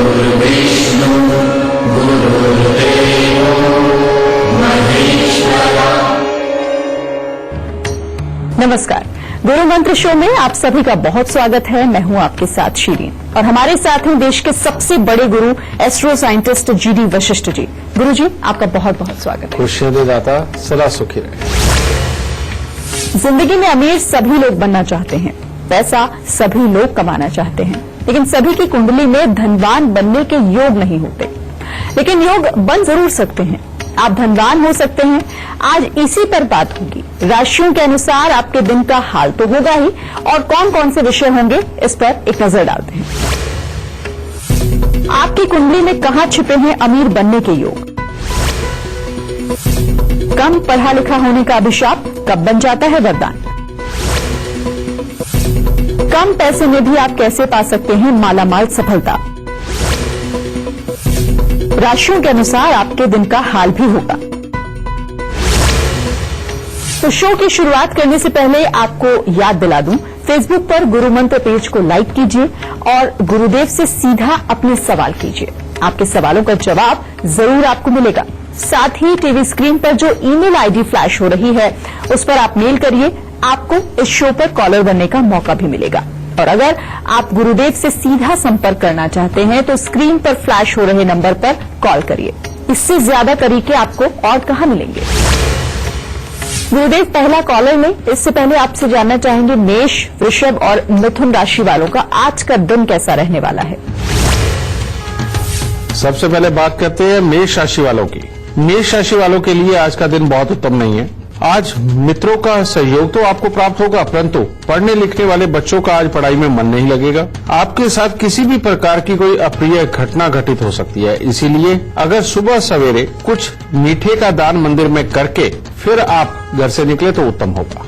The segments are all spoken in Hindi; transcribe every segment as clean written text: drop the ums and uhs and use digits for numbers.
गुरुर्विष्णु गुरुर्देवो महेश्वरा। नमस्कार, गुरु मंत्र शो में आप सभी का बहुत स्वागत है। मैं हूं आपके साथ शीरीन और हमारे साथ हैं देश के सबसे बड़े गुरु astro scientist GD Vashishtha ji. गुरु जी, आपका बहुत बहुत स्वागत है। खुशियां दे दाता, सदा सुखी रहे। जिंदगी में अमीर सभी लोग बनना चाहते हैं, पैसा सभी लोग कमाना चाहते हैं, लेकिन सभी की कुंडली में धनवान बनने के योग नहीं होते। लेकिन योग बन जरूर सकते हैं, आप धनवान हो सकते हैं। आज इसी पर बात होगी। राशियों के अनुसार आपके दिन का हाल तो होगा ही, और कौन कौन से विषय होंगे इस पर एक नजर डालते हैं। आपकी कुंडली में कहां छिपे हैं अमीर बनने के योग? कम पढ़ा लिखा होने का अभिशाप कब बन जाता है वरदान? कम पैसे में भी आप कैसे पा सकते हैं मालामाल सफलता? राशियों के अनुसार आपके दिन का हाल भी होगा। तो शो की शुरुआत करने से पहले आपको याद दिला दूं, फेसबुक पर गुरु मंत्र पेज को लाइक कीजिए और गुरुदेव से सीधा अपने सवाल कीजिए। आपके सवालों का जवाब जरूर आपको मिलेगा। साथ ही टीवी स्क्रीन पर जो ईमेल आईडी फ्लैश हो रही है उस पर आप मेल करिए, आपको इस शो पर कॉलर बनने का मौका भी मिलेगा। और अगर आप गुरुदेव से सीधा संपर्क करना चाहते हैं तो स्क्रीन पर फ्लैश हो रहे नंबर पर कॉल करिए। इससे ज्यादा तरीके आपको और कहां मिलेंगे। गुरुदेव, पहला कॉलर में इससे पहले आपसे जानना चाहेंगे, मेष, वृषभ और मिथुन राशि वालों का आज का दिन कैसा रहने वाला है? सबसे पहले बात करते हैं मेष राशि वालों की। मेष राशि वालों के लिए आज का दिन बहुत उत्तम नहीं है। आज मित्रों का सहयोग तो आपको प्राप्त होगा, परंतु पढ़ने लिखने वाले बच्चों का आज पढ़ाई में मन नहीं लगेगा। आपके साथ किसी भी प्रकार की कोई अप्रिय घटना घटित हो सकती है, इसीलिए अगर सुबह सवेरे कुछ मीठे का दान मंदिर में करके फिर आप घर से निकले तो उत्तम होगा।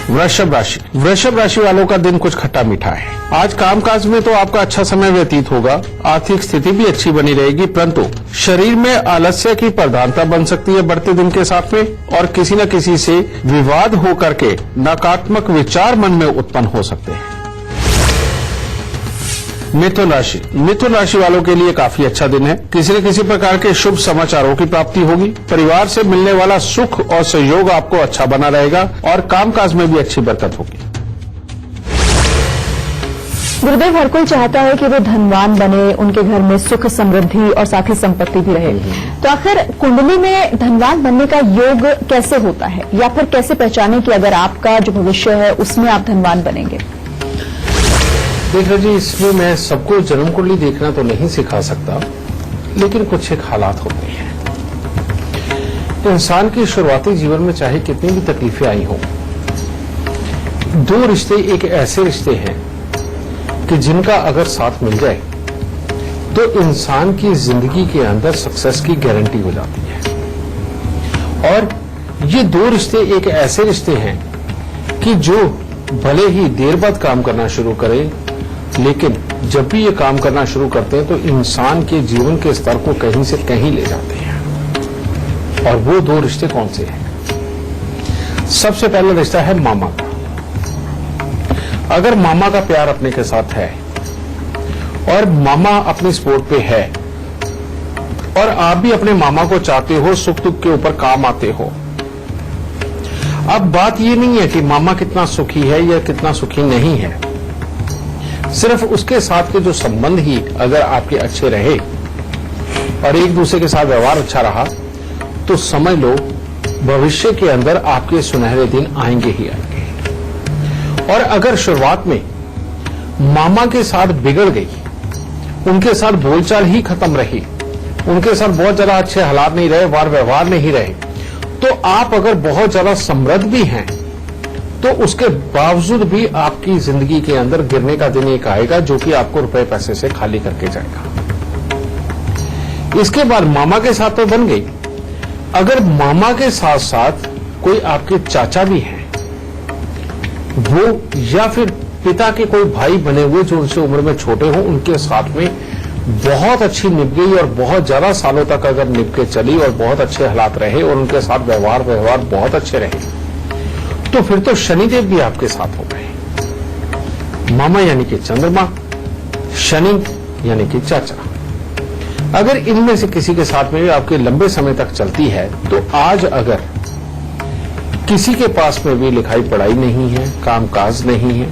वृषभ राशि वालों का दिन कुछ खट्टा मीठा है। आज कामकाज में तो आपका अच्छा समय व्यतीत होगा, आर्थिक स्थिति भी अच्छी बनी रहेगी, परंतु शरीर में आलस्य की प्रधानता बन सकती है बढ़ते दिन के साथ में, और किसी न किसी से विवाद होकर के नकारात्मक विचार मन में उत्पन्न हो सकते हैं। मिथुन राशि वालों के लिए काफी अच्छा दिन है। किसी न किसी प्रकार के शुभ समाचारों की प्राप्ति होगी। परिवार से मिलने वाला सुख और सहयोग आपको अच्छा बना रहेगा और कामकाज में भी अच्छी बरकत होगी। गुरुदेव, हर कोई चाहता है कि वो धनवान बने, उनके घर में सुख समृद्धि और साथ ही संपत्ति भी रहे। तो आखिर कुंडली में धनवान बनने का योग कैसे होता है, या फिर कैसे पहचाने कि अगर आपका जो भविष्य है उसमें आप धनवान बनेंगे? देखो जी, इसमें मैं सबको जन्म कुंडली देखना तो नहीं सिखा सकता, लेकिन कुछ एक हालात होते हैं। इंसान के शुरुआती जीवन में चाहे कितनी भी तकलीफें आई हों, दो रिश्ते एक ऐसे रिश्ते हैं कि जिनका अगर साथ मिल जाए तो इंसान की जिंदगी के अंदर सक्सेस की गारंटी हो जाती है। और ये दो रिश्ते एक ऐसे रिश्ते हैं कि जो भले ही देर बाद काम करना शुरू करें, लेकिन जब भी ये काम करना शुरू करते हैं तो इंसान के जीवन के स्तर को कहीं से कहीं ले जाते हैं। और वो दो रिश्ते कौन से हैं? सबसे पहला रिश्ता है मामा का। अगर मामा का प्यार अपने के साथ है और मामा अपनी सपोर्ट पे है और आप भी अपने मामा को चाहते हो, सुख दुख के ऊपर काम आते हो। अब बात ये नहीं है कि मामा कितना सुखी है या कितना सुखी नहीं है, सिर्फ उसके साथ के जो संबंध ही अगर आपके अच्छे रहे और एक दूसरे के साथ व्यवहार अच्छा रहा तो समझ लो भविष्य के अंदर आपके सुनहरे दिन आएंगे ही आएंगे। और अगर शुरुआत में मामा के साथ बिगड़ गई, उनके साथ बोलचाल ही खत्म रही, उनके साथ बहुत ज्यादा अच्छे हालात नहीं रहे, वार व्यवहार नहीं रहे, तो आप अगर बहुत ज्यादा समृद्ध भी हैं तो उसके बावजूद भी आपकी जिंदगी के अंदर गिरने का दिन एक आएगा जो कि आपको रुपए पैसे से खाली करके जाएगा। इसके बाद मामा के साथ तो बन गई, अगर मामा के साथ साथ कोई आपके चाचा भी हैं, वो या फिर पिता के कोई भाई बने हुए जो उनसे उम्र में छोटे हो, उनके साथ में बहुत अच्छी निभ गई और बहुत ज्यादा सालों तक अगर निभ के चली और बहुत अच्छे हालात रहे और उनके साथ व्यवहार बहुत अच्छे रहे, तो फिर तो शनिदेव भी आपके साथ हो गए। मामा यानी कि चंद्रमा, शनि यानी कि चाचा। अगर इनमें से किसी के साथ में आपके लंबे समय तक चलती है तो आज अगर किसी के पास में भी लिखाई पढ़ाई नहीं है, कामकाज नहीं है,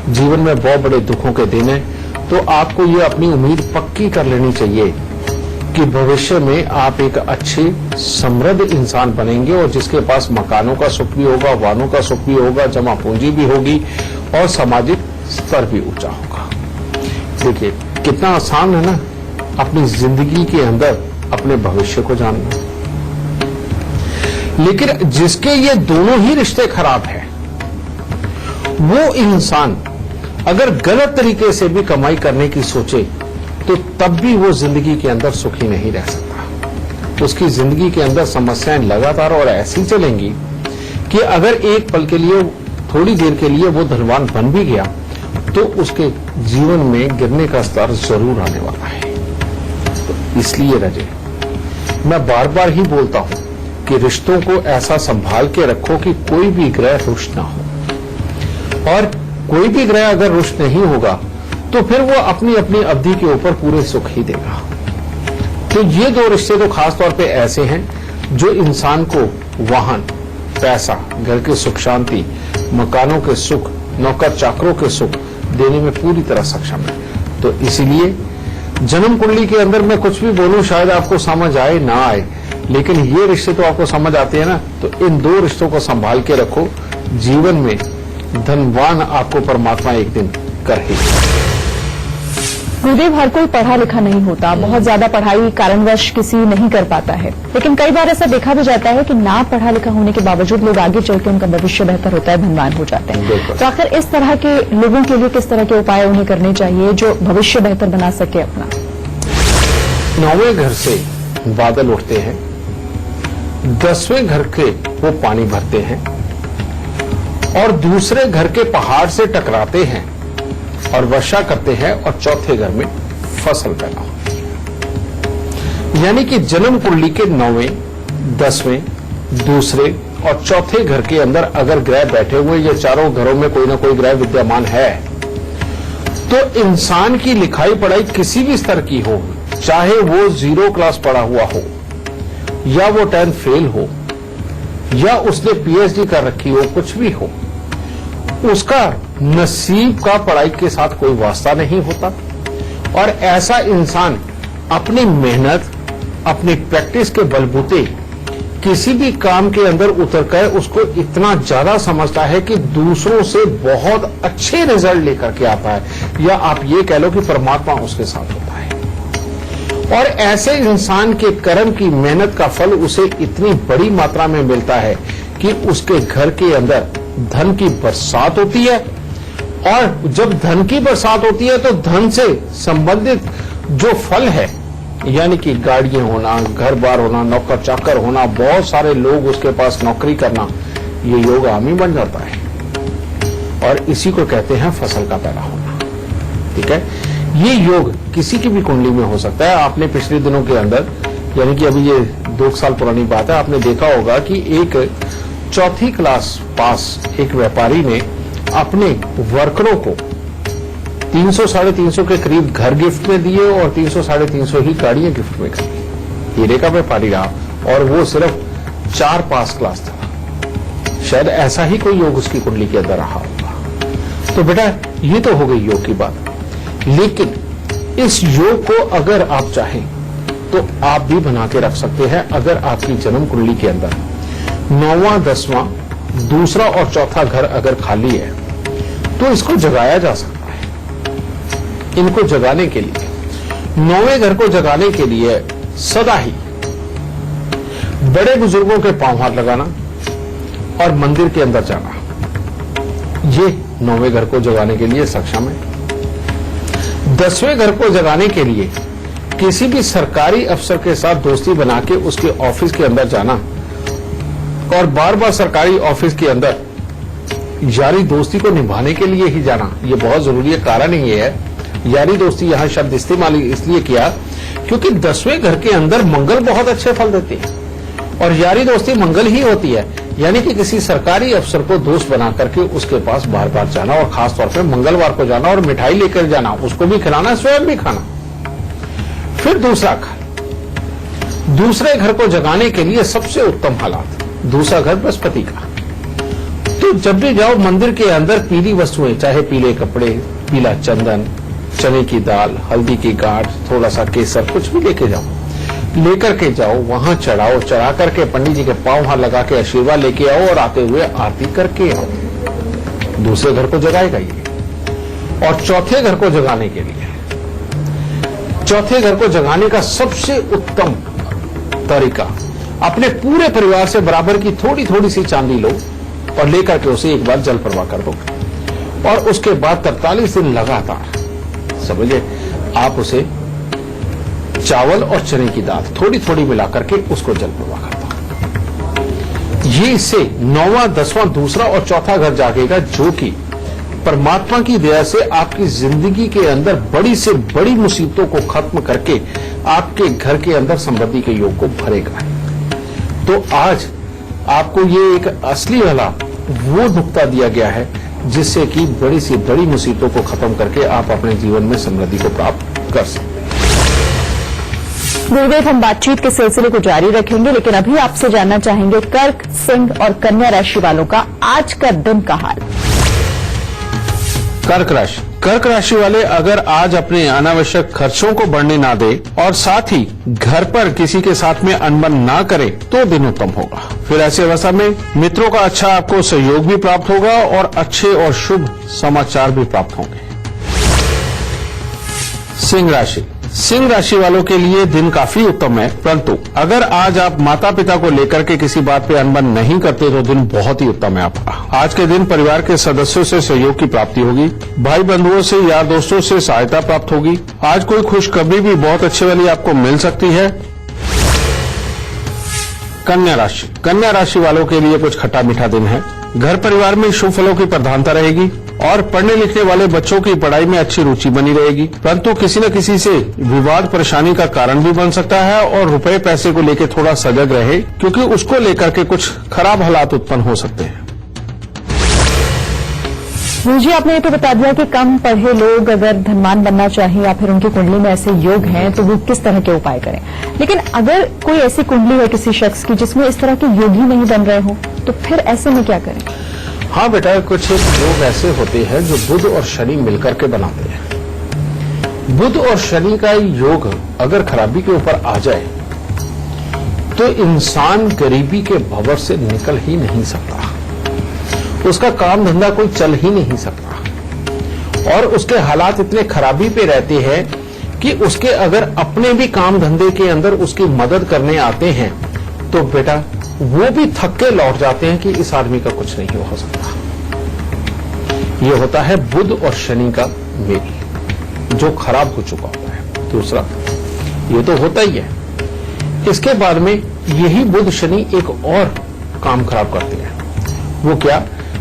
जीवन में बहुत बड़े दुखों के दिन है, तो आपको ये अपनी उम्मीद पक्की कर लेनी चाहिए कि भविष्य में आप एक अच्छे समृद्ध इंसान बनेंगे और जिसके पास मकानों का सुख भी होगा, वाहनों का सुख भी होगा, जमा पूंजी भी होगी और सामाजिक स्तर भी ऊंचा होगा। देखिए कितना आसान है ना अपनी जिंदगी के अंदर अपने भविष्य को जानना। लेकिन जिसके ये दोनों ही रिश्ते खराब हैं, वो इंसान अगर गलत तरीके से भी कमाई करने की सोचे तो तब भी वो जिंदगी के अंदर सुखी नहीं रह सकता। उसकी जिंदगी के अंदर समस्याएं लगातार और ऐसी चलेंगी कि अगर एक पल के लिए, थोड़ी देर के लिए वो धनवान बन भी गया तो उसके जीवन में गिरने का स्तर जरूर आने वाला है। तो इसलिए रजे मैं बार बार ही बोलता हूं कि रिश्तों को ऐसा संभाल के रखो कि कोई भी ग्रह रुष्ट ना हो, और कोई भी ग्रह अगर रुष्ट नहीं होगा तो फिर वो अपनी अपनी अवधि के ऊपर पूरे सुख ही देगा। तो ये दो रिश्ते तो खास तौर पे ऐसे हैं जो इंसान को वाहन, पैसा, घर के सुख शांति, मकानों के सुख, नौकर चाकरों के सुख देने में पूरी तरह सक्षम है। तो इसीलिए जन्म कुंडली के अंदर मैं कुछ भी बोलूं शायद आपको समझ आए ना आए, लेकिन ये रिश्ते तो आपको समझ आते हैं ना। तो इन दो रिश्तों को संभाल के रखो, जीवन में धनवान आपको परमात्मा एक दिन कर ही। गुरुदेव, हर कोई पढ़ा लिखा नहीं होता, बहुत ज्यादा पढ़ाई कारणवश किसी नहीं कर पाता है, लेकिन कई बार ऐसा देखा भी जाता है कि ना पढ़ा लिखा होने के बावजूद लोग आगे चल के उनका भविष्य बेहतर होता है, धनवान हो जाते हैं। तो आखिर इस तरह के लोगों के लिए किस तरह के उपाय उन्हें करने चाहिए जो भविष्य बेहतर बना सके अपना? 9वें घर से बादल उठते हैं, 10वें घर के वो पानी भरते हैं और दूसरे घर के पहाड़ से टकराते हैं और वर्षा करते हैं और चौथे घर में फसल पैदा होती है। यानी कि जन्म कुंडली के 9वें, 10वें, दूसरे और चौथे घर के अंदर अगर ग्रह बैठे हुए, ये चारों घरों में कोई ना कोई ग्रह विद्यमान है, तो इंसान की लिखाई पढ़ाई किसी भी स्तर की हो, चाहे वो 0 क्लास पढ़ा हुआ हो या वो 10th फेल हो या उसने PhD कर रखी हो, कुछ भी हो, उसका नसीब का पढ़ाई के साथ कोई वास्ता नहीं होता। और ऐसा इंसान अपनी मेहनत, अपनी प्रैक्टिस के बलबूते किसी भी काम के अंदर उतरकर उसको इतना ज्यादा समझता है कि दूसरों से बहुत अच्छे रिजल्ट लेकर के आता है, या आप ये कह लो कि परमात्मा उसके साथ होता है। और ऐसे इंसान के कर्म की मेहनत का फल उसे इतनी बड़ी मात्रा में मिलता है कि उसके घर के अंदर धन की बरसात होती है। और जब धन की बरसात होती है तो धन से संबंधित जो फल है, यानी कि गाड़ियां होना, घर बार होना, नौकर चाकर होना, बहुत सारे लोग उसके पास नौकरी करना, ये योग आम ही बन जाता है। और इसी को कहते हैं फसल का पैदा होना। ठीक है, ये योग किसी की भी कुंडली में हो सकता है। आपने पिछले दिनों के अंदर, यानी कि अभी ये 2 साल पुरानी बात है, आपने देखा होगा कि एक 4th क्लास पास एक व्यापारी ने अपने वर्करों को 300-350 के करीब घर गिफ्ट में दिए और 300-350 ही गाड़ियां गिफ्ट में कर दी। हीरे का व्यापारी रहा और वो सिर्फ 4 पास क्लास था। शायद ऐसा ही कोई योग उसकी कुंडली के अंदर रहा होगा। तो बेटा ये तो हो गई योग की बात, लेकिन इस योग को अगर आप चाहें तो आप भी बना के रख सकते हैं। अगर आपकी जन्म कुंडली के अंदर 9वां, 10वां, दूसरा और चौथा घर अगर खाली है तो इसको जगाया जा सकता है। इनको जगाने के लिए, 9वें घर को जगाने के लिए सदा ही बड़े बुजुर्गों के पांव हाथ लगाना और मंदिर के अंदर जाना, ये 9वें घर को जगाने के लिए सक्षम है। 10वें घर को जगाने के लिए किसी भी सरकारी अफसर के साथ दोस्ती बना के उसके ऑफिस के अंदर जाना और बार बार सरकारी ऑफिस के अंदर यारी दोस्ती को निभाने के लिए ही जाना, ये बहुत जरूरी है। कारण ही ये है, यारी दोस्ती यहां शब्द इस्तेमाल इसलिए किया क्योंकि 10वें घर के अंदर मंगल बहुत अच्छे फल देते हैं और यारी दोस्ती मंगल ही होती है, यानी कि किसी सरकारी अफसर को दोस्त बना करके उसके पास बार बार जाना और खासतौर पे मंगलवार को जाना और मिठाई लेकर जाना, उसको भी खिलाना, स्वयं भी खाना। फिर दूसरा घर, दूसरे घर को जगाने के लिए सबसे उत्तम हालात, दूसरा घर बृहस्पति का। तो जब भी जाओ मंदिर के अंदर पीली वस्तुएं, चाहे पीले कपड़े, पीला चंदन, चने की दाल, हल्दी की गांठ, थोड़ा सा केसर, कुछ भी लेकर के जाओ, वहां चढ़ाओ, चढ़ा करके पंडित जी के पांव हाथ लगा के आशीर्वाद लेके आओ और आते हुए आरती करके आओ। दूसरे घर को जगाएगा ये। और चौथे घर को जगाने के लिए, चौथे घर को जगाने का सबसे उत्तम तरीका, अपने पूरे परिवार से बराबर की थोड़ी थोड़ी सी चांदी लो और लेकर के उसे एक बार जल प्रवाह कर दो और उसके बाद 43 दिन लगातार, समझे, आप उसे चावल और चने की दाल थोड़ी थोड़ी मिलाकर के उसको जल प्रवाह करता हूं। ये इससे 9वां, 10वां, दूसरा और चौथा घर जागेगा, जो कि परमात्मा की दया से आपकी जिंदगी के अंदर बड़ी से बड़ी मुसीबतों को खत्म करके आपके घर के अंदर समृद्धि के योग को भरेगा। तो आज आपको ये एक असली वाला वो नुक्ता दिया गया है जिससे कि बड़ी से बड़ी मुसीबतों को खत्म करके आप अपने जीवन में समृद्धि को प्राप्त कर सकते। गुरुदेव, हम बातचीत के सिलसिले को जारी रखेंगे, लेकिन अभी आपसे जानना चाहेंगे कर्क, सिंह और कन्या राशि वालों का आज का दिन का हाल। कर्क राशि वाले अगर आज अपने अनावश्यक खर्चों को बढ़ने ना दे और साथ ही घर पर किसी के साथ में अनबन ना करे तो दिन उत्तम होगा। फिर ऐसी अवस्था में मित्रों का अच्छा आपको सहयोग भी प्राप्त होगा और अच्छे और शुभ समाचार भी प्राप्त होंगे। सिंह राशि वालों के लिए दिन काफी उत्तम है, परंतु अगर आज आप माता पिता को लेकर के किसी बात पे अनबन नहीं करते तो दिन बहुत ही उत्तम है आपका। आज के दिन परिवार के सदस्यों से सहयोग की प्राप्ति होगी, भाई बंधुओं से, यार दोस्तों से सहायता प्राप्त होगी। आज कोई खुशखबरी भी बहुत अच्छी वाली आपको मिल सकती है। कन्या राशि वालों के लिए कुछ खट्टा मीठा दिन है। घर परिवार में शुभ फलों की प्रधानता रहेगी और पढ़ने लिखने वाले बच्चों की पढ़ाई में अच्छी रुचि बनी रहेगी, परंतु किसी न किसी से विवाद परेशानी का कारण भी बन सकता है और रुपए पैसे को लेकर थोड़ा सजग रहे, क्योंकि उसको लेकर के कुछ खराब हालात उत्पन्न हो सकते हैं। मुझे आपने ये तो बता दिया कि कम पढ़े लोग अगर धनवान बनना चाहें या फिर उनकी कुंडली में ऐसे योग हैं तो वो किस तरह के उपाय करें, लेकिन अगर कोई ऐसी कुंडली है किसी शख्स की जिसमें इस तरह के योग ही नहीं बन रहे हो तो फिर ऐसे में क्या करें? हाँ बेटा, कुछ योग ऐसे होते हैं जो बुध और शनि मिलकर के बनाते हैं। बुध और शनि का योग अगर खराबी के ऊपर आ जाए तो इंसान गरीबी के भंवर से निकल ही नहीं सकता, उसका काम धंधा कोई चल ही नहीं सकता और उसके हालात इतने खराबी पे रहते हैं कि उसके अगर अपने भी काम धंधे के अंदर उसकी मदद करने आते हैं तो बेटा वो भी थक के लौट जाते हैं कि इस आदमी का कुछ नहीं हो सकता। ये होता है बुध और शनि का मेल जो खराब हो चुका होता है। दूसरा, ये तो होता ही है, इसके बाद में यही बुध शनि एक और काम खराब करते हैं। वो क्या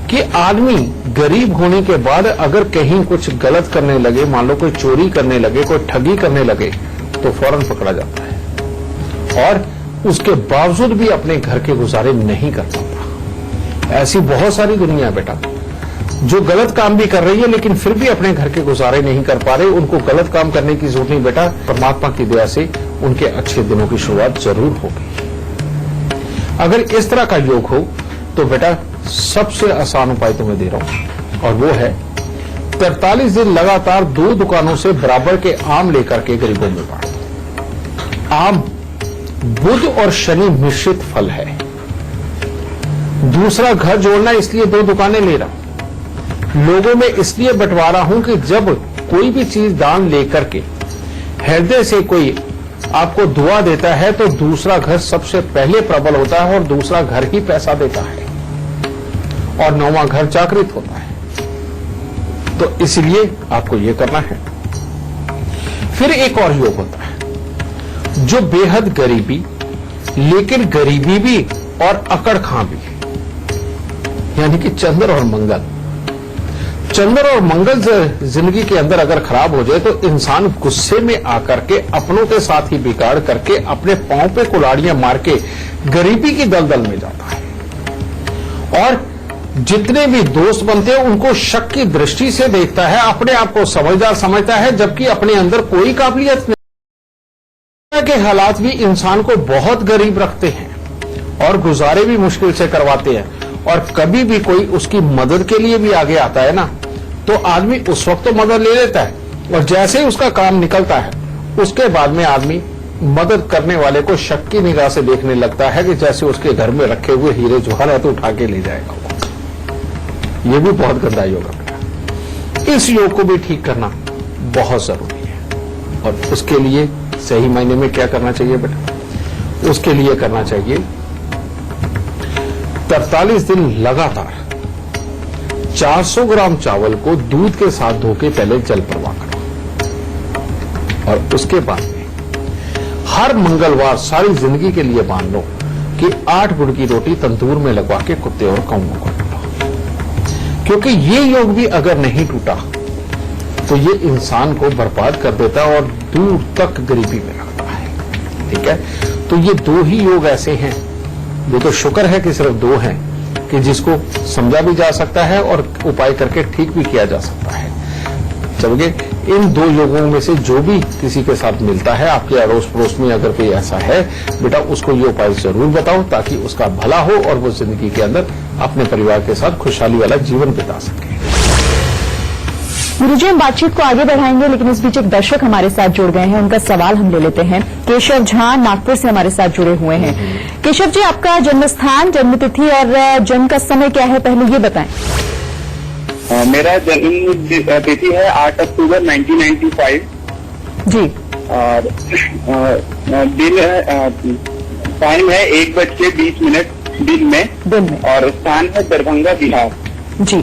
कि आदमी गरीब होने के बाद अगर कहीं कुछ गलत करने लगे, मान लो कोई चोरी करने लगे, कोई ठगी करने लगे, तो फौरन पकड़ा जाता है और उसके बावजूद भी अपने घर के गुजारे नहीं कर पाता। ऐसी बहुत सारी दुनिया है बेटा जो गलत काम भी कर रही है लेकिन फिर भी अपने घर के गुजारे नहीं कर पा रहे। उनको गलत काम करने की जरूरत नहीं बेटा, परमात्मा की दया से उनके अच्छे दिनों की शुरुआत जरूर होगी। अगर इस तरह का योग हो तो बेटा सबसे आसान उपाय तुम्हें दे रहा हूं और वो है 43 दिन लगातार 2 दुकानों से बराबर के आम लेकर के गरीबों में बांटो। आम बुध और शनि मिश्रित फल है। दूसरा घर जोड़ना इसलिए 2 दुकानें ले रहा हूं, लोगों में इसलिए बंटवारा हूं कि जब कोई भी चीज दान लेकर के हृदय से कोई आपको दुआ देता है तो दूसरा घर सबसे पहले प्रबल होता है और दूसरा घर ही पैसा देता है और 9वां घर जागृत होता है। तो इसलिए आपको यह करना है। फिर एक और योग होता है जो बेहद गरीबी, लेकिन गरीबी भी और अकड़ खां भी, यानी कि चंद्र और मंगल चंद्र और मंगल जिंदगी के अंदर अगर खराब हो जाए तो इंसान गुस्से में आकर के अपनों के साथ ही बिगाड़ करके अपने पांव पे कुल्हाड़ियां मार के गरीबी की दलदल में जाता है। और जितने भी दोस्त बनते हैं उनको शक की दृष्टि से देखता है, अपने आप को समझदार समझता है, जबकि अपने अंदर कोई काबिलियत नहीं। के हालात भी इंसान को बहुत गरीब रखते हैं और गुजारे भी मुश्किल से करवाते हैं। और कभी भी कोई उसकी मदद के लिए भी आगे आता है ना, तो आदमी उस वक्त तो मदद ले लेता है, और जैसे ही उसका काम निकलता है उसके बाद में आदमी मदद करने वाले को शक की निगाह से देखने लगता है कि जैसे उसके घर में रखे हुए हीरे जवाहरात उठा के ले जाएगा। ये भी बहुत गंदा योग है। इस योग को भी ठीक करना बहुत जरूरी है, और उसके लिए सही मायने में क्या करना चाहिए बेटा? उसके लिए करना चाहिए 43 दिन लगातार 400 ग्राम चावल को दूध के साथ धो के पहले जल प्रवाह करो, और उसके बाद में हर मंगलवार सारी जिंदगी के लिए मान लो कि 8 गुड़ की रोटी तंदूर में लगवा के कुत्ते और कौओं को खिलाओ। क्योंकि ये योग भी अगर नहीं टूटा तो ये इंसान को बर्बाद कर देता और दूर तक गरीबी में रखता है। ठीक है, तो ये 2 ही योग ऐसे हैं, ये तो शुक्र है कि सिर्फ 2 हैं कि जिसको समझा भी जा सकता है और उपाय करके ठीक भी किया जा सकता है। चलिए, इन 2 योगों में से जो भी किसी के साथ मिलता है, आपके अड़ोस पड़ोस में अगर कोई ऐसा है, बेटा उसको ये उपाय जरूर बताओ ताकि उसका भला हो और वो जिंदगी के अंदर अपने परिवार के साथ खुशहाली वाला जीवन बिता सके। गुरुजी, हम बातचीत को आगे बढ़ाएंगे, लेकिन इस बीच एक दर्शक हमारे साथ जुड़ गए हैं, उनका सवाल हम ले लेते हैं। केशव झा नागपुर से हमारे साथ जुड़े हुए हैं। केशव जी, आपका जन्म स्थान, जन्म तिथि और जन्म का समय क्या है, पहले ये बताएं। मेरा जन्म तिथि है 8 अक्टूबर 1995 जी, और दिन टाइम है 1:20 दिन में, और स्थान है दरभंगा, बिहार। जी,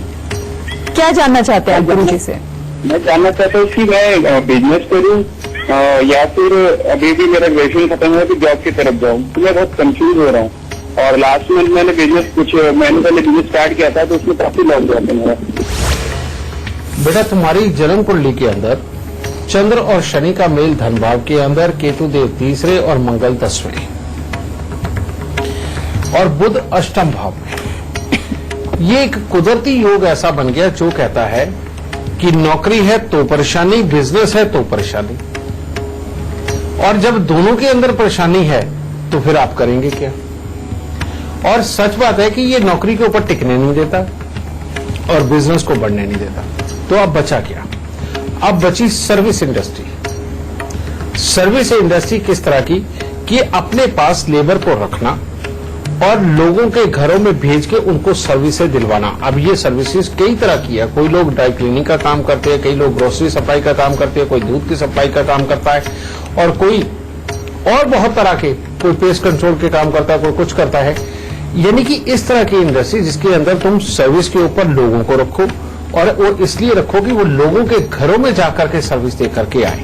क्या जानना चाहते हैं आप गुरुजी से? मैं जानना चाहता हूँ कि मैं बिजनेस करूँ या फिर अभी भी मेरा ग्रेजुएशन खत्म हुआ तो जॉब की तरफ जाऊँ, तो मैं बहुत कंफ्यूज हो रहा हूँ। और लास्ट मंथ मैंने कुछ महीने पहले बिजनेस स्टार्ट किया था, तो उसमें काफी लॉस हुआ था मेरा। बेटा, तुम्हारी जन्म कुंडली के अंदर चंद्र और शनि का मेल धन भाव के अंदर, केतु देव 3रे और मंगल 10वें, और बुध अष्टम भाव में। ये एक कुदरती योग ऐसा बन गया जो कहता है कि नौकरी है तो परेशानी, बिजनेस है तो परेशानी, और जब दोनों के अंदर परेशानी है तो फिर आप करेंगे क्या? और सच बात है कि ये नौकरी के ऊपर टिकने नहीं देता और बिजनेस को बढ़ने नहीं देता, तो अब बचा क्या? अब बची सर्विस इंडस्ट्री। सर्विस इंडस्ट्री किस तरह की कि अपने पास लेबर को रखना और लोगों के घरों में भेज के उनको सर्विसेज दिलवाना। अब ये सर्विसेज कई तरह की है, कोई लोग ड्राई क्लीनिंग का काम करते हैं, कई लोग ग्रोसरी सप्लाई का काम करते हैं, कोई दूध की सप्लाई का काम करता है, और कोई और बहुत तरह के, कोई पेस्ट कंट्रोल के काम करता है, कोई कुछ करता है। यानी कि इस तरह की इंडस्ट्री जिसके अंदर तुम सर्विस के ऊपर लोगों को रखो, और वो इसलिए रखो कि वो लोगों के घरों में जाकर के सर्विस दे करके आए।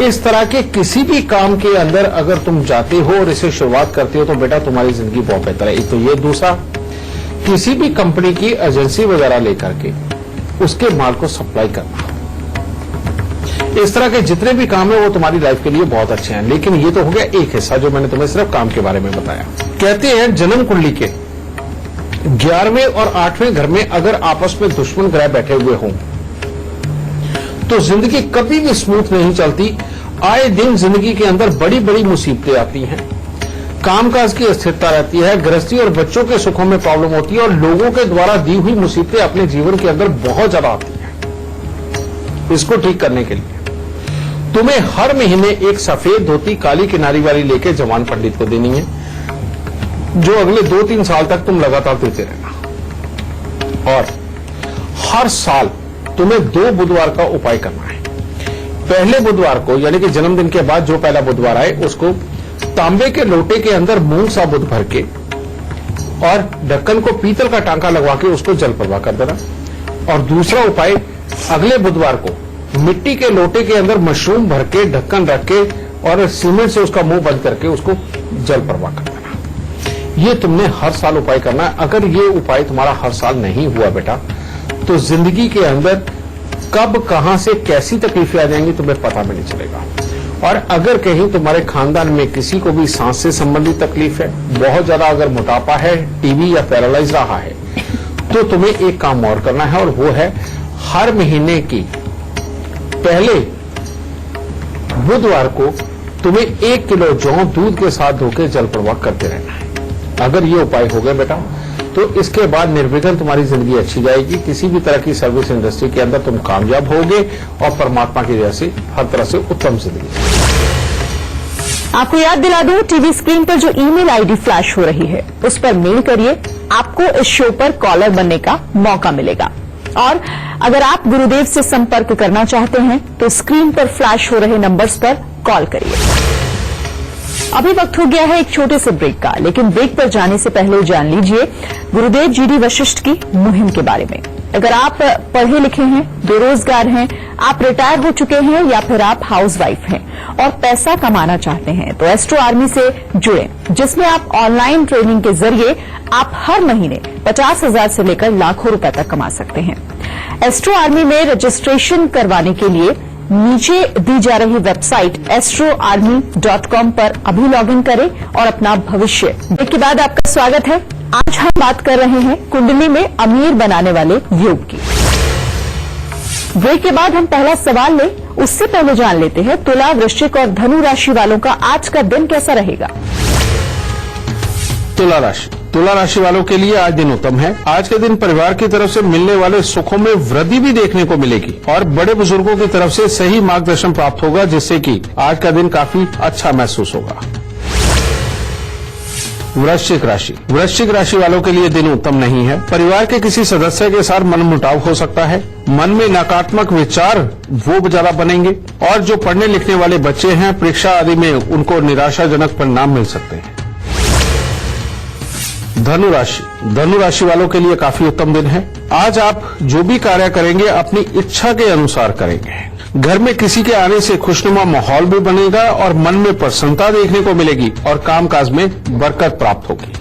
इस तरह के किसी भी काम के अंदर अगर तुम जाते हो और इसे शुरुआत करते हो तो बेटा तुम्हारी जिंदगी बहुत बेहतर है। एक तो ये, दूसरा किसी भी कंपनी की एजेंसी वगैरह लेकर के उसके माल को सप्लाई करना। इस तरह के जितने भी काम है वो तुम्हारी लाइफ के लिए बहुत अच्छे हैं। लेकिन ये तो हो गया एक हिस्सा जो मैंने तुम्हें सिर्फ काम के बारे में बताया। कहते हैं जन्म कुंडली के 11वें और 8वें घर में अगर आपस में दुश्मन ग्रह बैठे हुए हों तो जिंदगी कभी भी स्मूथ नहीं चलती। आए दिन जिंदगी के अंदर बड़ी बड़ी मुसीबतें आती हैं, कामकाज की अस्थिरता रहती है, गृहस्थी और बच्चों के सुखों में प्रॉब्लम होती है, और लोगों के द्वारा दी हुई मुसीबतें अपने जीवन के अंदर बहुत ज्यादा आती हैं। इसको ठीक करने के लिए तुम्हें हर महीने एक सफेद धोती काली किनारी वाली लेके जवान पंडित को देनी है, जो अगले 2-3 साल तक तुम लगातार देते रहना। और हर साल तुम्हें 2 बुधवार का उपाय करना है। पहले बुधवार को, यानी कि जन्मदिन के बाद जो पहला बुधवार आए, उसको तांबे के लोटे के अंदर मूंग साबुत भर के और ढक्कन को पीतल का टांका लगवा के उसको जल प्रवाह कर देना। और दूसरा उपाय, अगले बुधवार को मिट्टी के लोटे के अंदर मशरूम भर के ढक्कन रख के और सीमेंट से उसका मुंह बंद करके उसको जल प्रवाह कर देना। ये तुमने हर साल उपाय करना है। अगर ये उपाय तुम्हारा हर साल नहीं हुआ बेटा, तो जिंदगी के अंदर कब कहां से कैसी तकलीफें आ जाएंगी तुम्हें पता भी नहीं चलेगा। और अगर कहीं तुम्हारे खानदान में किसी को भी सांस से संबंधित तकलीफ है, बहुत ज्यादा अगर मोटापा है, टीबी या पैरालाइज रहा है, तो तुम्हें एक काम और करना है, और वो है हर महीने की पहले बुधवार को तुम्हें 1 किलो जौ दूध के साथ धोकर जल प्रवाह करते रहना है। अगर ये उपाय हो गए बेटा, तो इसके बाद निर्विघ्न तुम्हारी जिंदगी अच्छी जाएगी। किसी भी तरह की सर्विस इंडस्ट्री के अंदर तुम कामयाब होगे और परमात्मा की दया से हर तरह से उत्तम जिंदगी। आपको याद दिला दूं, टीवी स्क्रीन पर जो ईमेल आईडी फ्लैश हो रही है उस पर मेल करिए, आपको इस शो पर कॉलर बनने का मौका मिलेगा। और अगर आप गुरुदेव से संपर्क करना चाहते हैं तो स्क्रीन पर फ्लैश हो रहे नंबर्स पर कॉल करिए। अभी वक्त हो गया है एक छोटे से ब्रेक का, लेकिन ब्रेक पर जाने से पहले जान लीजिए गुरुदेव जीडी वशिष्ठ की मुहिम के बारे में। अगर आप पढ़े लिखे हैं, बेरोजगार हैं, आप रिटायर हो चुके हैं या फिर आप हाउसवाइफ हैं और पैसा कमाना चाहते हैं तो एस्ट्रो आर्मी से जुड़ें, जिसमें आप ऑनलाइन ट्रेनिंग के जरिए आप हर महीने 50,000 से लेकर लाखों रुपए तक कमा सकते हैं। एस्ट्रो आर्मी में रजिस्ट्रेशन करवाने के लिए नीचे दी जा रही वेबसाइट astroarmy.com पर अभी लॉगिन करें और अपना भविष्य। ब्रेक के बाद आपका स्वागत है। आज हम बात कर रहे हैं कुंडली में अमीर बनाने वाले योग की। ब्रेक के बाद हम पहला सवाल लें, उससे पहले जान लेते हैं तुला, वृश्चिक और धनु राशि वालों का आज का दिन कैसा रहेगा। तुला राशि वालों के लिए आज दिन उत्तम है। आज के दिन परिवार की तरफ से मिलने वाले सुखों में वृद्धि भी देखने को मिलेगी और बड़े बुजुर्गों की तरफ से सही मार्गदर्शन प्राप्त होगा, जिससे कि आज का दिन काफी अच्छा महसूस होगा। वृश्चिक राशि वालों के लिए दिन उत्तम नहीं है। परिवार के किसी सदस्य के साथ मनमुटाव हो सकता है। मन में नकारात्मक विचार वो ज्यादा बनेंगे और जो पढ़ने लिखने वाले बच्चे हैं, परीक्षा आदि में उनको निराशाजनक परिणाम मिल सकते हैं। धनु राशि वालों के लिए काफी उत्तम दिन है। आज आप जो भी कार्य करेंगे अपनी इच्छा के अनुसार करेंगे। घर में किसी के आने से खुशनुमा माहौल भी बनेगा और मन में प्रसन्नता देखने को मिलेगी और कामकाज में बरकत प्राप्त होगी।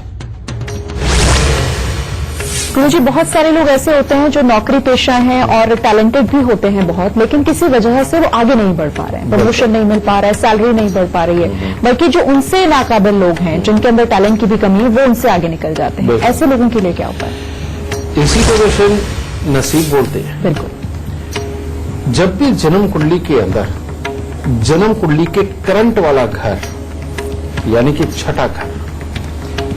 गुरुजी, बहुत सारे लोग ऐसे होते हैं जो नौकरी पेशा हैं और टैलेंटेड भी होते हैं बहुत, लेकिन किसी वजह से वो आगे नहीं बढ़ पा रहे हैं, प्रमोशन नहीं मिल पा रहा है, सैलरी नहीं बढ़ पा रही है, बल्कि जो उनसे नाकाबिल लोग हैं, जिनके अंदर टैलेंट की भी कमी है, वो उनसे आगे निकल जाते हैं। ऐसे लोगों के लिए क्या उपाय? इसी को वैसे नसीब बोलते हैं। बिल्कुल। जब भी जन्म कुंडली के अंदर जन्म कुंडली के करंट वाला घर यानी कि छठा घर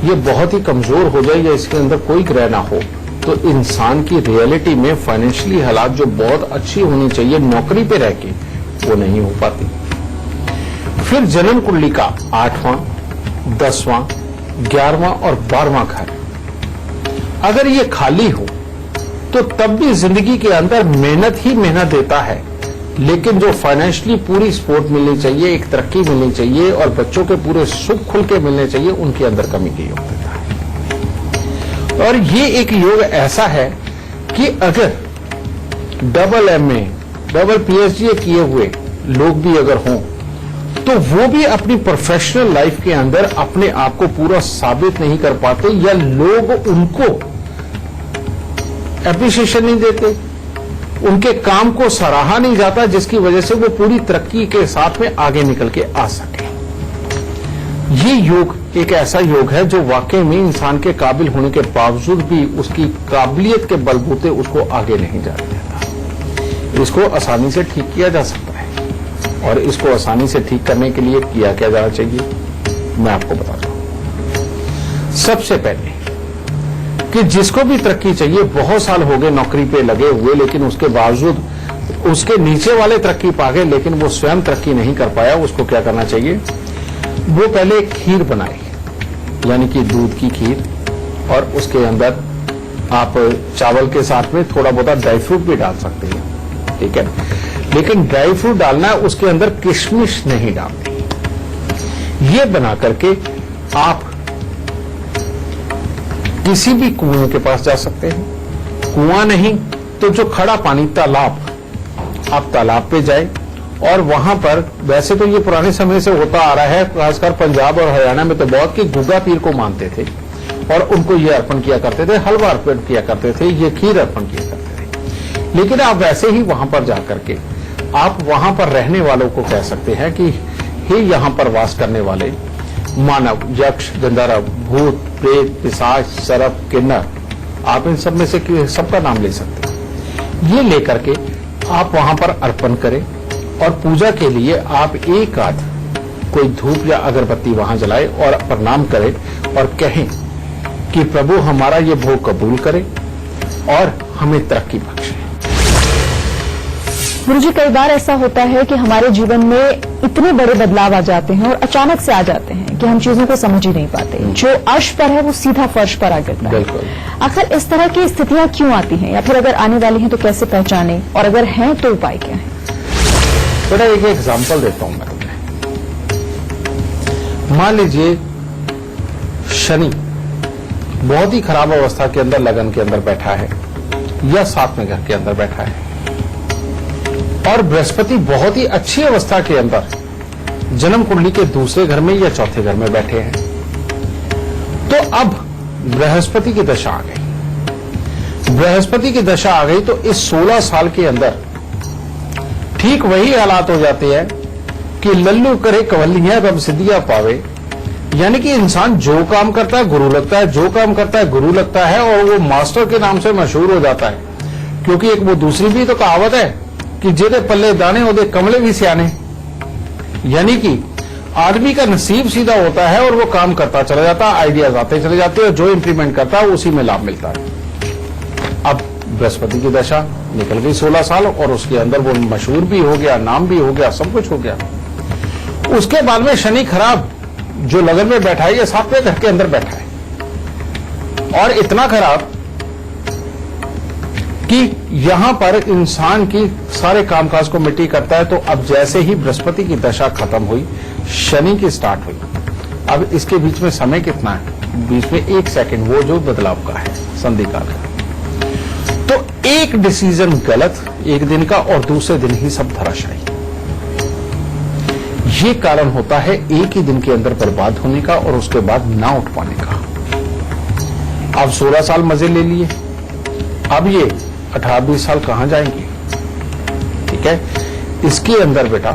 ये बहुत ही कमजोर हो जाए या इसके अंदर कोई ग्रह ना हो, तो इंसान की रियलिटी में फाइनेंशियली हालात जो बहुत अच्छी होनी चाहिए नौकरी पे रह के, वो नहीं हो पाती। फिर जन्म कुंडली का 8वां, 10वां, 11वां और 12वां घर अगर ये खाली हो तो तब भी जिंदगी के अंदर मेहनत ही मेहनत देता है, लेकिन जो फाइनेंशियली पूरी सपोर्ट मिलनी चाहिए, एक तरक्की मिलनी चाहिए और बच्चों के पूरे सुख खुल के मिलने चाहिए, उनके अंदर कमी के योग देता है। और ये एक योग ऐसा है कि अगर डबल MA, डबल PhD किए हुए लोग भी अगर हों तो वो भी अपनी प्रोफेशनल लाइफ के अंदर अपने आप को पूरा साबित नहीं कर पाते या लोग उनको एप्रिसिएशन नहीं देते, उनके काम को सराहा नहीं जाता, जिसकी वजह से वो पूरी तरक्की के साथ में आगे निकल के आ सके। ये योग एक ऐसा योग है जो वाकई में इंसान के काबिल होने के बावजूद भी उसकी काबिलियत के बलबूते उसको आगे नहीं जाने देता। इसको आसानी से ठीक किया जा सकता है और इसको आसानी से ठीक करने के लिए किया क्या जाना चाहिए मैं आपको बताता हूं। सबसे पहले कि जिसको भी तरक्की चाहिए, बहुत साल हो गए नौकरी पे लगे हुए, लेकिन उसके बावजूद उसके नीचे वाले तरक्की पा गए लेकिन वो स्वयं तरक्की नहीं कर पाया, उसको क्या करना चाहिए? वो पहले खीर बनाए, यानी कि दूध की खीर, और उसके अंदर आप चावल के साथ में थोड़ा बहुत ड्राई फ्रूट भी डाल सकते हैं, ठीक है, लेकिन ड्राई फ्रूट डालना है, उसके अंदर किशमिश नहीं डालनी। ये बना करके आप किसी भी कुएं के पास जा सकते हैं। कुआं नहीं तो जो खड़ा पानी तालाब, आप तालाब पे जाए और वहां पर, वैसे तो ये पुराने समय से होता आ रहा है, खासकर पंजाब और हरियाणा में तो बहुत, कि गुग्गा पीर को मानते थे और उनको ये अर्पण किया करते थे, हलवा अर्पण किया करते थे, ये खीर अर्पण किया करते थे। लेकिन आप वैसे ही वहां पर जाकर के आप वहां पर रहने वालों को कह सकते हैं कि हे यहां पर वास करने वाले मानव, यक्ष, गंधर्व, भूत, प्रेत, पिशाच, सर्प, किन्नर, आप इन सब में से सबका नाम ले सकते हैं। ये लेकर के आप वहां पर अर्पण करें और पूजा के लिए आप एक आध कोई धूप या अगरबत्ती वहां जलाएं और प्रणाम करें और कहें कि प्रभु हमारा ये भोग कबूल करे और हमें तरक्की बख्शे। गुरुजी, कई बार ऐसा होता है कि हमारे जीवन में इतने बड़े बदलाव आ जाते हैं और अचानक से आ जाते हैं कि हम चीजों को समझ ही नहीं पाते। जो अर्श पर है वो सीधा फर्श पर आ गिरता है। बिल्कुल। आखिर इस तरह की स्थितियां क्यों आती हैं, या फिर अगर आने वाली हैं तो कैसे पहचाने, और अगर हैं तो उपाय क्या है? थोड़ा एक एग्जाम्पल देता हूं मैं तुम्हें। मान लीजिए शनि बहुत ही खराब अवस्था के अंदर, लगन के अंदर बैठा है या साथ में घर के अंदर बैठा है, और बृहस्पति बहुत ही अच्छी अवस्था के अंदर जन्म कुंडली के दूसरे घर में या चौथे घर में बैठे हैं। तो अब बृहस्पति की दशा आ गई। बृहस्पति की दशा आ गई तो इस 16 साल के अंदर ठीक वही हालात हो जाते हैं कि लल्लू करे कवलियां रब सिद्धियां पावे। यानी कि इंसान जो काम करता है गुरु लगता है, जो काम करता है गुरु लगता है, और वो मास्टर के नाम से मशहूर हो जाता है। क्योंकि एक वो दूसरी भी तो कहावत है कि जेदे पल्ले दाने ओदे कमले भी सियाने। यानी कि आदमी का नसीब सीधा होता है और वो काम करता चला जाता है, आइडियाज आते चले जाते हैं, और जो इंप्लीमेंट करता है उसी में लाभ मिलता है। अब बृहस्पति की दशा निकल गई 16 साल, और उसके अंदर वो मशहूर भी हो गया, नाम भी हो गया, सब कुछ हो गया। उसके बाद में शनि खराब जो लगन में बैठा है, ये 7वें घर के अंदर बैठा है, और इतना खराब कि यहां पर इंसान की सारे कामकाज को मिट्टी करता है। तो अब जैसे ही बृहस्पति की दशा खत्म हुई, शनि की स्टार्ट हुई। अब इसके बीच में समय कितना है? बीच में 1 सेकंड, वो जो बदलाव का है, संधि काल का। तो एक डिसीजन गलत एक दिन का, और दूसरे दिन ही सब धराशायी। ये कारण होता है एक ही दिन के अंदर बर्बाद होने का और उसके बाद ना उठ पाने का। अब 16 साल मजे ले लिए, अब ये 18-20 साल कहां जाएंगे? ठीक है, इसके अंदर बेटा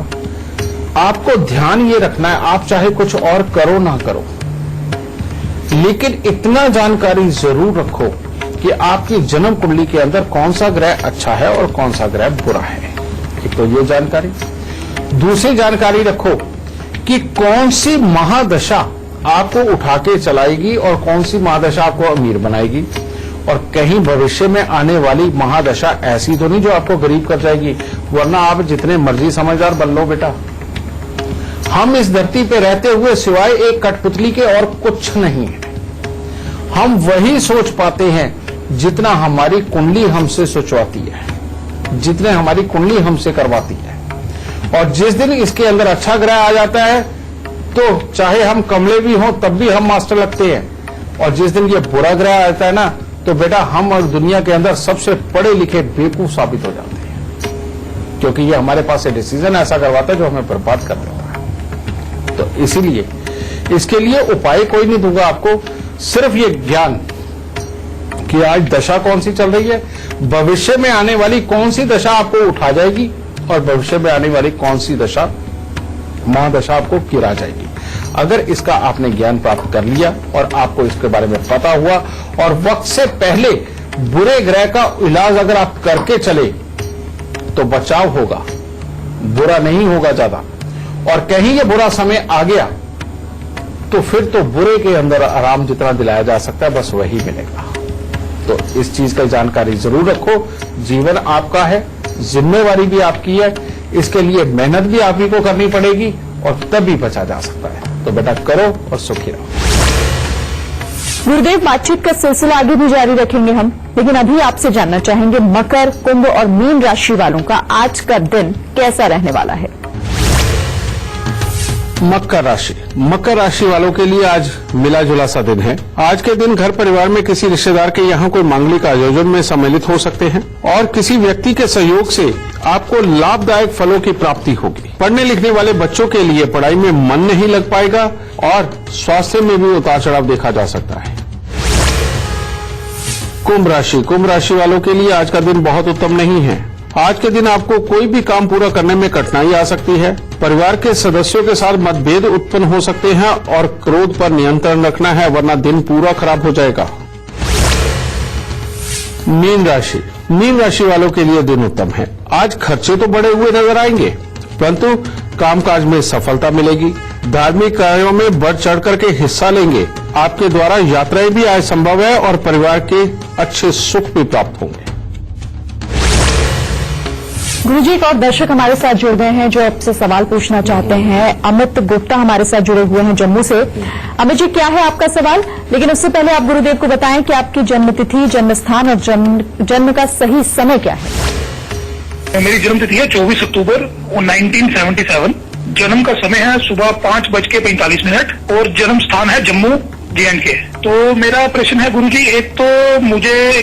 आपको ध्यान ये रखना है, आप चाहे कुछ और करो ना करो, लेकिन इतना जानकारी जरूर रखो कि आपकी जन्म कुंडली के अंदर कौन सा ग्रह अच्छा है और कौन सा ग्रह बुरा है। एक तो ये जानकारी। दूसरी जानकारी रखो कि कौन सी महादशा आपको उठा के चलाएगी और कौन सी महादशा आपको अमीर बनाएगी, और कहीं भविष्य में आने वाली महादशा ऐसी तो नहीं जो आपको गरीब कर जाएगी, वरना आप जितने मर्जी समझदार बन लो बेटा, हम इस धरती पे रहते हुए सिवाय एक कठपुतली के और कुछ नहीं है। हम वही सोच पाते हैं जितना हमारी कुंडली हमसे सोचवाती है, जितने हमारी कुंडली हमसे करवाती है। और जिस दिन इसके अंदर अच्छा ग्रह आ जाता है तो चाहे हम कमले भी हों तब भी हम मास्टर लगते हैं, और जिस दिन ये बुरा ग्रह आता है ना तो बेटा हम और दुनिया के अंदर सबसे पढ़े लिखे बेवकूफ साबित हो जाते हैं, क्योंकि ये हमारे पास से डिसीजन ऐसा करवाता है जो हमें बर्बाद कर देता है। तो इसीलिए इसके लिए उपाय कोई नहीं दूंगा आपको, सिर्फ ये ज्ञान कि आज दशा कौन सी चल रही है, भविष्य में आने वाली कौन सी दशा आपको उठा जाएगी, और भविष्य में आने वाली कौन सी दशा महादशा आपको गिरा जाएगी। अगर इसका आपने ज्ञान प्राप्त कर लिया और आपको इसके बारे में पता हुआ, और वक्त से पहले बुरे ग्रह का इलाज अगर आप करके चले तो बचाव होगा, बुरा नहीं होगा ज्यादा। और कहीं ये बुरा समय आ गया तो फिर तो बुरे के अंदर आराम जितना दिलाया जा सकता है बस वही मिलेगा। तो इस चीज का जानकारी जरूर रखो। जीवन आपका है, जिम्मेवारी भी आपकी है, इसके लिए मेहनत भी आप ही को करनी पड़ेगी, और तभी बचा जा सकता है। तो बेटा करो और सुखी रहो। गुरुदेव, बातचीत का सिलसिला आगे भी जारी रखेंगे हम, लेकिन अभी आपसे जानना चाहेंगे मकर, कुंभ और मीन राशि वालों का आज का दिन कैसा रहने वाला है। मकर राशि वालों के लिए आज मिला जुला सा दिन है। आज के दिन घर परिवार में किसी रिश्तेदार के यहाँ कोई मांगलिक आयोजन में सम्मिलित हो सकते हैं, और किसी व्यक्ति के सहयोग से आपको लाभदायक फलों की प्राप्ति होगी। पढ़ने लिखने वाले बच्चों के लिए पढ़ाई में मन नहीं लग पाएगा, और स्वास्थ्य में भी उतार चढ़ाव देखा जा सकता है। कुंभ राशि वालों के लिए आज का दिन बहुत उत्तम नहीं है। आज के दिन आपको कोई भी काम पूरा करने में कठिनाई आ सकती है। परिवार के सदस्यों के साथ मतभेद उत्पन्न हो सकते हैं और क्रोध पर नियंत्रण रखना है, वरना दिन पूरा खराब हो जाएगा। मीन राशि वालों के लिए दिन उत्तम है। आज खर्चे तो बढ़े हुए नजर आएंगे, परंतु कामकाज में सफलता मिलेगी। धार्मिक कार्यों में बढ़ चढ़ करके हिस्सा लेंगे। आपके द्वारा यात्राएं भी आज संभव है और परिवार के अच्छे सुख भी प्राप्त होंगे। गुरुजी, एक और दर्शक हमारे साथ जुड़ गए हैं जो आपसे सवाल पूछना चाहते हैं। अमित गुप्ता हमारे साथ जुड़े हुए हैं जम्मू से। अमित जी, क्या है आपका सवाल? लेकिन उससे पहले आप गुरुदेव को बताएं कि आपकी जन्मतिथि, जन्म स्थान और जन्म का सही समय क्या है। मेरी जन्मतिथि है 24 अक्टूबर 1977। जन्म का समय है सुबह 5:45 और जन्म स्थान है जम्मू J&K। तो मेरा प्रश्न है गुरुजी, एक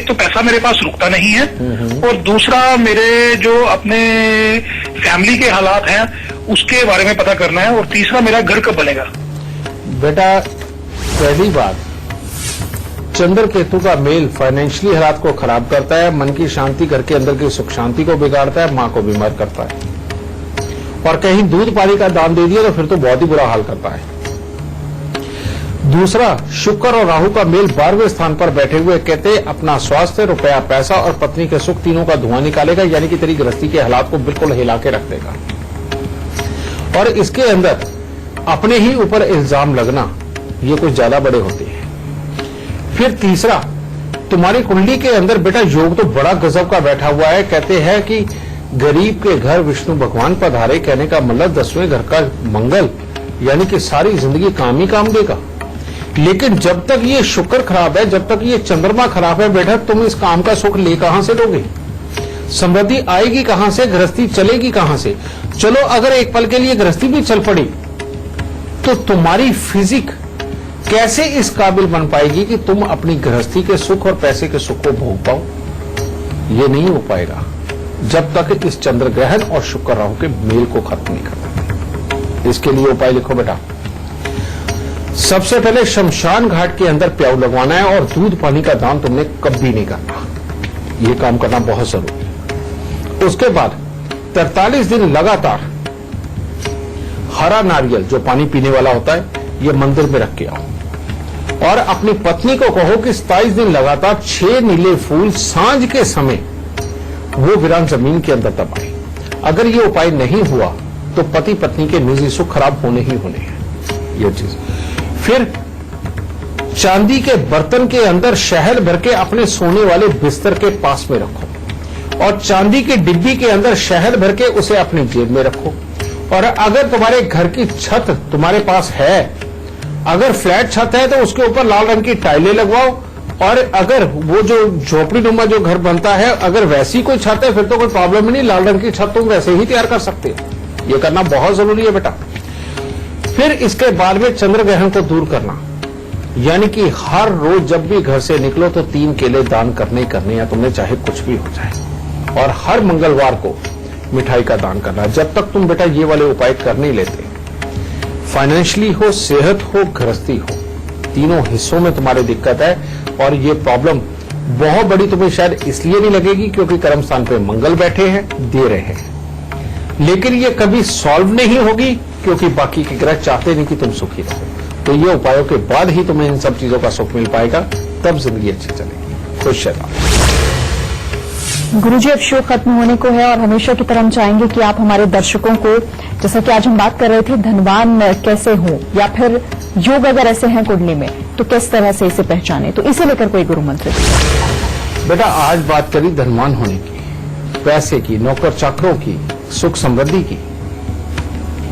तो पैसा मेरे पास रुकता नहीं है, और दूसरा मेरे जो अपने फैमिली के हालात हैं उसके बारे में पता करना है, और तीसरा मेरा घर कब बनेगा। बेटा, पहली बात, चंद्र केतु का मेल फाइनेंशियली हालात को खराब करता है, मन की शांति, घर के अंदर की सुख शांति को बिगाड़ता है, मां को बीमार करता है, और कहीं दूध पानी का दान दे दिया तो फिर तो बहुत ही बुरा हाल करता है। दूसरा, शुक्र और राहु का मेल 12वें स्थान पर बैठे हुए कहते अपना स्वास्थ्य, रुपया, पैसा और पत्नी के सुख तीनों का धुआं निकालेगा, यानी कि तेरी गृहस्थी के हालात को बिल्कुल हिला के रख देगा। और इसके अंदर अपने ही ऊपर इल्जाम लगना, ये कुछ ज्यादा बड़े होते हैं। फिर तीसरा, तुम्हारी कुंडली के अंदर बेटा योग तो बड़ा गजब का बैठा हुआ है। कहते हैं कि गरीब के घर विष्णु भगवान पधारे, कहने का मतलब 10वें घर का मंगल, यानी कि सारी जिंदगी काम ही काम देगा। लेकिन जब तक ये शुक्र खराब है, जब तक ये चंद्रमा खराब है बेटा, तुम इस काम का सुख ले कहां से लोगे? समृद्धि आएगी कहां से? गृहस्थी चलेगी कहां से? चलो, अगर एक पल के लिए गृहस्थी भी चल पड़ी तो तुम्हारी फिजिक कैसे इस काबिल बन पाएगी कि तुम अपनी गृहस्थी के सुख और पैसे के सुख को भोग पाओ? ये नहीं हो पाएगा जब तक इस चंद्र ग्रहण और शुक्र राहु के मेल को खत्म नहीं करते। इसके लिए उपाय लिखो बेटा। सबसे पहले शमशान घाट के अंदर प्याऊ लगवाना है, और दूध पानी का दान तुमने कभी नहीं करना। यह काम करना बहुत जरूरी है। उसके बाद 43 दिन लगातार हरा नारियल, जो पानी पीने वाला होता है, यह मंदिर में रख के आओ, और अपनी पत्नी को कहो कि 27 दिन लगातार 6 नीले फूल सांझ के समय वो वीरान जमीन के अंदर दबाए। अगर ये उपाय नहीं हुआ तो पति पत्नी के निजी सुख खराब होने ही होने हैं। ये चीज। फिर चांदी के बर्तन के अंदर शहद भर के अपने सोने वाले बिस्तर के पास में रखो, और चांदी की डिब्बी के अंदर शहद भर के उसे अपनी जेब में रखो। और अगर तुम्हारे घर की छत तुम्हारे पास है, अगर फ्लैट छत है तो उसके ऊपर लाल रंग की टाइलें लगवाओ, और अगर वो जो झोपड़ी नुमा जो घर बनता है, अगर वैसी कोई छत है फिर तो कोई प्रॉब्लम ही नहीं, लाल रंग की छत तुम वैसे ही तैयार कर सकते हो। ये करना बहुत जरूरी है बेटा। फिर इसके बाद में चंद्र ग्रहण को दूर करना, यानी कि हर रोज जब भी घर से निकलो तो 3 केले दान करने या तुमने चाहे कुछ भी हो जाए, और हर मंगलवार को मिठाई का दान करना। जब तक तुम बेटा ये वाले उपाय कर नहीं लेते, फाइनेंशियली हो, सेहत हो, गृहस्थी हो, तीनों हिस्सों में तुम्हारी दिक्कत है, और ये प्रॉब्लम बहुत बड़ी तुम्हें शायद इसलिए नहीं लगेगी क्योंकि कर्म स्थान पे मंगल बैठे हैं, दे रहे हैं, लेकिन ये कभी सॉल्व नहीं होगी क्योंकि बाकी के ग्रह चाहते नहीं कि तुम सुखी रहो। तो ये उपायों के बाद ही तुम्हें इन सब चीजों का सुख मिल पाएगा, तब जिंदगी अच्छी चलेगी। खुश रहो। गुरुजी, अब शो खत्म होने को है, और हमेशा की तरह हम चाहेंगे कि आप हमारे दर्शकों को, जैसा कि आज हम बात कर रहे थे, धनवान कैसे हो, या फिर योग अगर ऐसे हैं कुंडली में तो किस तरह से इसे पहचाने, तो इसे लेकर कोई गुरु मंत्र। बेटा, आज बात करी धनवान होने की, पैसे की, नौकर चाकरों की, सुख समृद्धि की,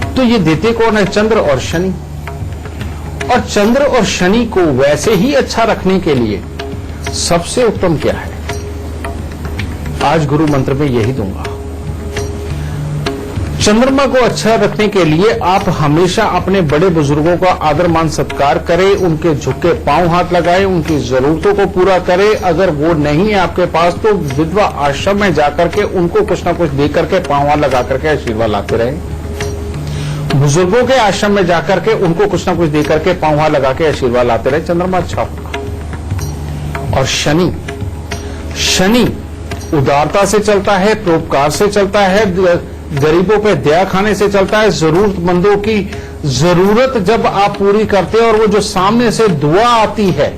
तो ये देते कौन है? चंद्र और शनि। और चंद्र और शनि को वैसे ही अच्छा रखने के लिए सबसे उत्तम क्या है? आज गुरु मंत्र में यही दूंगा। चंद्रमा को अच्छा रखने के लिए आप हमेशा अपने बड़े बुजुर्गों का आदर मान सत्कार करें, उनके झुके पांव हाथ लगाएं, उनकी जरूरतों को पूरा करें। अगर वो नहीं है आपके पास तो विधवा आश्रम में जाकर के उनको कुछ ना कुछ दे करके पांव हाथ लगा करके आशीर्वाद लाते रहें। बुजुर्गों के आश्रम में जाकर के उनको कुछ ना कुछ दे करके पांव हाथ लगा के आशीर्वाद लाते रहे, चंद्रमा अच्छा होगा। और शनि शनि उदारता से चलता है, परोपकार से चलता है, गरीबों पे दया खाने से चलता है। जरूरतमंदों की जरूरत जब आप पूरी करते हैं और वो जो सामने से दुआ आती है,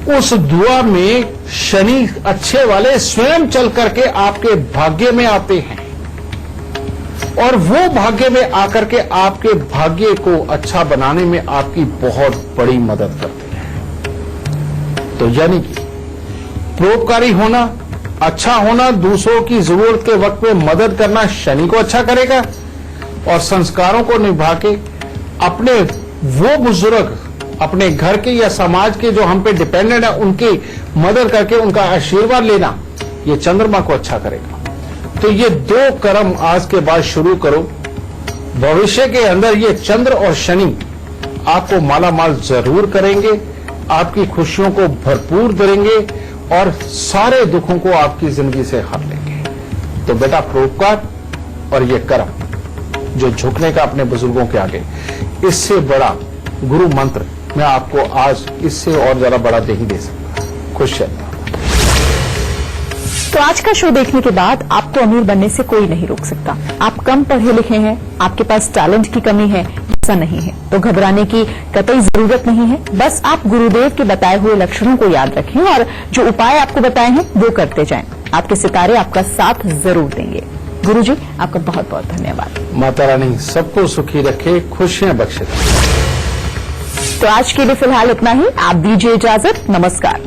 उस दुआ में शनि अच्छे वाले स्वयं चल करके आपके भाग्य में आते हैं और वो भाग्य में आकर के आपके भाग्य को अच्छा बनाने में आपकी बहुत बड़ी मदद करते हैं। तो यानी कि परोपकारी होना, अच्छा होना, दूसरों की जरूरत के वक्त में मदद करना शनि को अच्छा करेगा और संस्कारों को निभा के अपने वो बुजुर्ग, अपने घर के या समाज के जो हम पे डिपेंडेंट है, उनकी मदद करके उनका आशीर्वाद लेना, ये चंद्रमा को अच्छा करेगा। तो ये दो कर्म आज के बाद शुरू करो। भविष्य के अंदर ये चंद्र और शनि आपको मालामाल जरूर करेंगे, आपकी खुशियों को भरपूर करेंगे और सारे दुखों को आपकी जिंदगी से हर लेंगे। तो बेटा, परोपकार और ये कर्म जो झुकने का अपने बुजुर्गों के आगे, इससे बड़ा गुरु मंत्र मैं आपको आज इससे और ज्यादा बड़ा दे ही दे सकता। खुश है। तो आज का शो देखने के बाद आपको अमीर बनने से कोई नहीं रोक सकता। आप कम पढ़े लिखे हैं, आपके पास टैलेंट की कमी है, ऐसा नहीं है, तो घबराने की कतई जरूरत नहीं है। बस आप गुरुदेव के बताए हुए लक्षणों को याद रखें और जो उपाय आपको बताए हैं वो करते जाएं। आपके सितारे आपका साथ जरूर देंगे। गुरुजी, आपका बहुत बहुत धन्यवाद। माता रानी सबको सुखी रखे, खुशियां बख्शे। तो आज के लिए फिलहाल इतना ही। आप दीजिए इजाजत। नमस्कार।